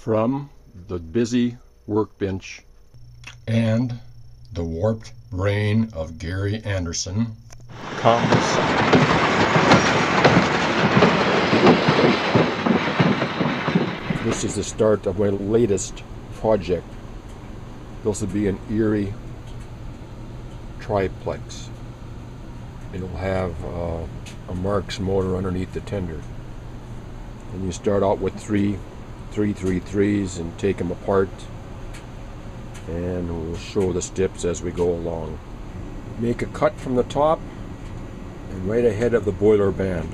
From the busy workbench and the warped brain of Gary Anderson comes this is the start of my latest project. This will be an Erie Triplex. It'll have a Marx motor underneath the tender, and you start out with three 333s and take them apart, and we'll show the steps as we go along. Make a cut from the top and right ahead of the boiler band.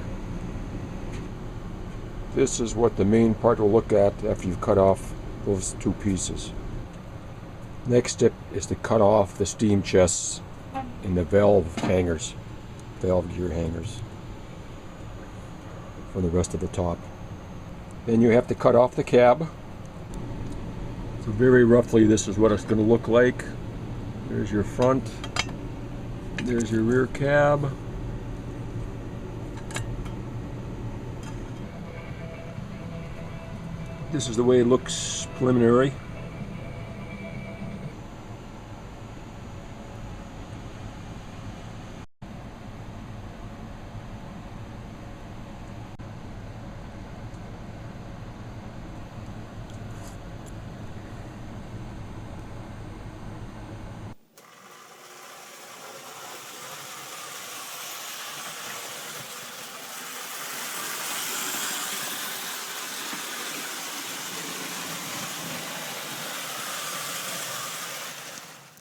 This is what the main part will look at after you've cut off those two pieces. Next step is to cut off the steam chests and the valve hangers, valve gear hangers, from the rest of the top. Then you have to cut off the cab. So very roughly this is what it's going to look like. There's your front, there's your rear cab. This is the way it looks preliminary.